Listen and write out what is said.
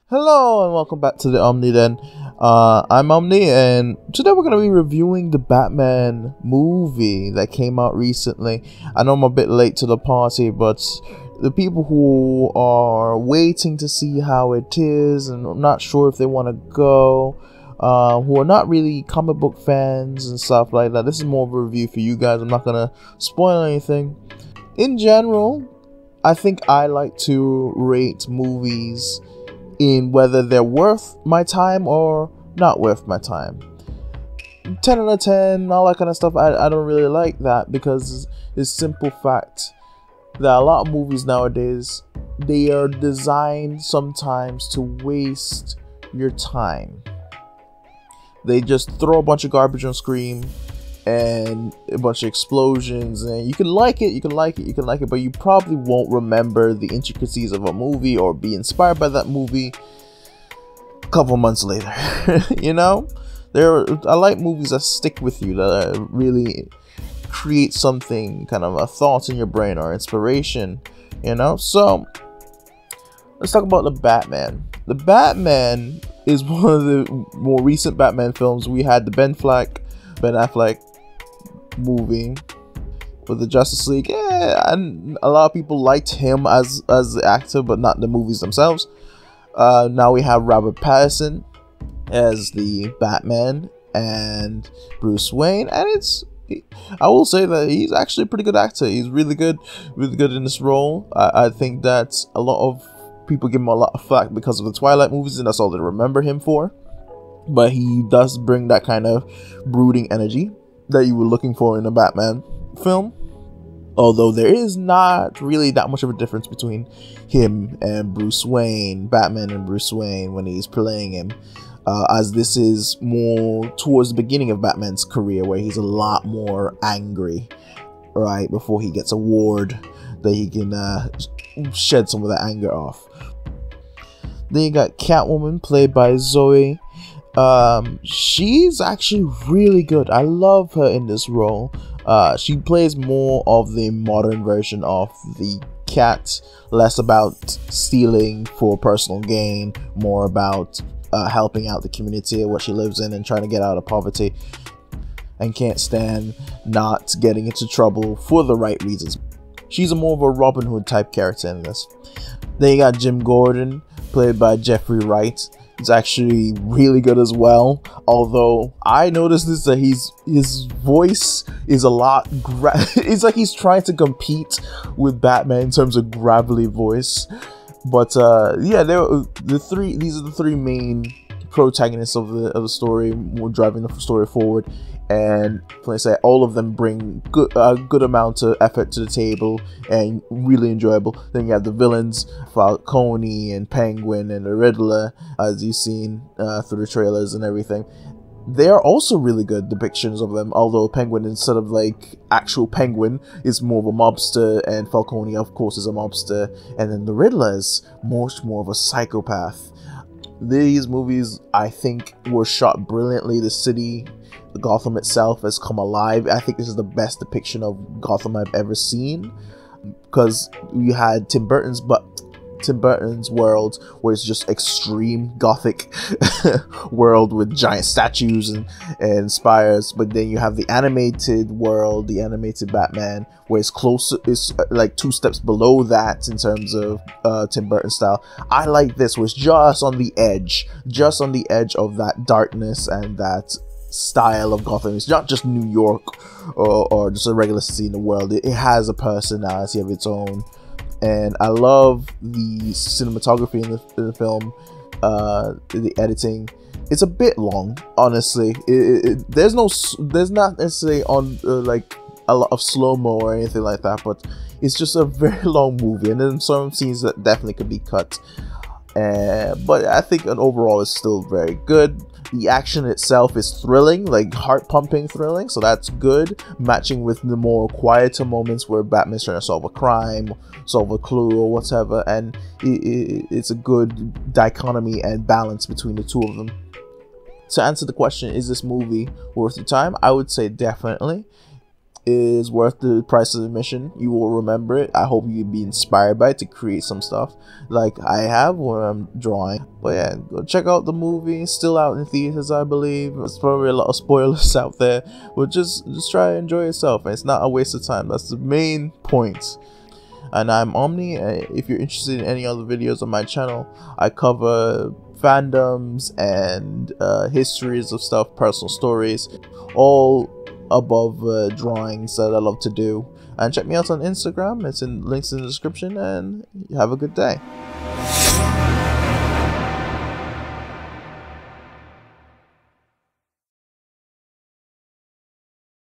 Hello and welcome back to the Omni Den. I'm Omni and today we're going to be reviewing the Batman movie that came out recently. I know I'm a bit late to the party, but the people who are waiting to see how it is and not sure if they want to go, who are not really comic book fans and stuff like that, this is more of a review for you guys. I'm not going to spoil anything. In general, I think I like to rate movies in whether they're worth my time or not worth my time. 10 out of 10, all that kind of stuff, I don't really like that, because it's simple fact that a lot of movies nowadays, they are designed sometimes to waste your time. They just throw a bunch of garbage on screen and a bunch of explosions, and you can like it, but you probably won't remember the intricacies of a movie or be inspired by that movie a couple months later. You know, I like movies that stick with you, that really create something, kind of a thought in your brain or inspiration, you know. So let's talk about the Batman. The Batman is one of the more recent Batman films. We had the Ben Affleck movie with the Justice League, and a lot of people liked him as the actor, but not the movies themselves. Now we have Robert Pattinson as the Batman and Bruce Wayne, and I will say that he's actually a pretty good actor. He's really good in this role. I think that a lot of people give him a lot of flack because of the Twilight movies, and that's all they remember him for. But he does bring that kind of brooding energy that you were looking for in a Batman film. Although there is not really that much of a difference between him and Bruce Wayne, Batman and Bruce Wayne, when he's playing him. As this is more towards the beginning of Batman's career, where he's a lot more angry, right, before he gets a ward that he can shed some of that anger off. Then you got Catwoman, played by Zoe. She's actually really good. I love her in this role. She plays more of the modern version of the Cat, less about stealing for personal gain, more about helping out the community what she lives in and trying to get out of poverty, and can't stand not getting into trouble for the right reasons. She's more of a Robin Hood type character in this. Then you got Jim Gordon, played by Jeffrey Wright. It's actually really good as well, although I noticed this, that his voice is a lot it's like he's trying to compete with Batman in terms of gravelly voice. But yeah, these are the three main protagonists of the story, driving the story forward, and like I say, all of them bring a good amount of effort to the table and really enjoyable. Then you have the villains, Falcone and Penguin and the Riddler, as you've seen through the trailers and everything. They are also really good depictions of them, although Penguin, instead of like actual Penguin, is more of a mobster, and Falcone of course is a mobster, and then the Riddler is much more of a psychopath. These movies, I think, were shot brilliantly. The city, Gotham itself, has come alive. I think this is the best depiction of Gotham I've ever seen, because we had Tim Burton's world, where it's just extreme gothic world with giant statues and spires. But then you have the animated world, the animated Batman, where it's like 2 steps below that in terms of Tim Burton style. I like this, where it's just on the edge of that darkness and that style of Gotham. It's not just New York or just a regular city in the world. It has a personality of its own. And I love the cinematography in the film, the editing. It's a bit long, honestly. There's not necessarily on like a lot of slow-mo or anything like that, but it's just a very long movie, and then some scenes that definitely could be cut. But I think overall it's still very good. The action itself is thrilling, like heart-pumping thrilling, so that's good, matching with the more quieter moments where Batman's trying to solve a crime, solve a clue or whatever, and it's a good dichotomy and balance between the two of them. To answer the question, is this movie worth your time? I would say definitely. is worth the price of admission. You will remember it. I hope you'll be inspired by it to create some stuff like I have when I'm drawing. But yeah, go check out the movie. It's still out in theaters, I believe. There's probably a lot of spoilers out there, but just try to enjoy yourself, and it's not a waste of time. That's the main point. And I'm Omni. If you're interested in any other videos on my channel, I cover fandoms and histories of stuff, personal stories, all above drawings that I love to do. And check me out on Instagram. It's in links in the description, and have a good day.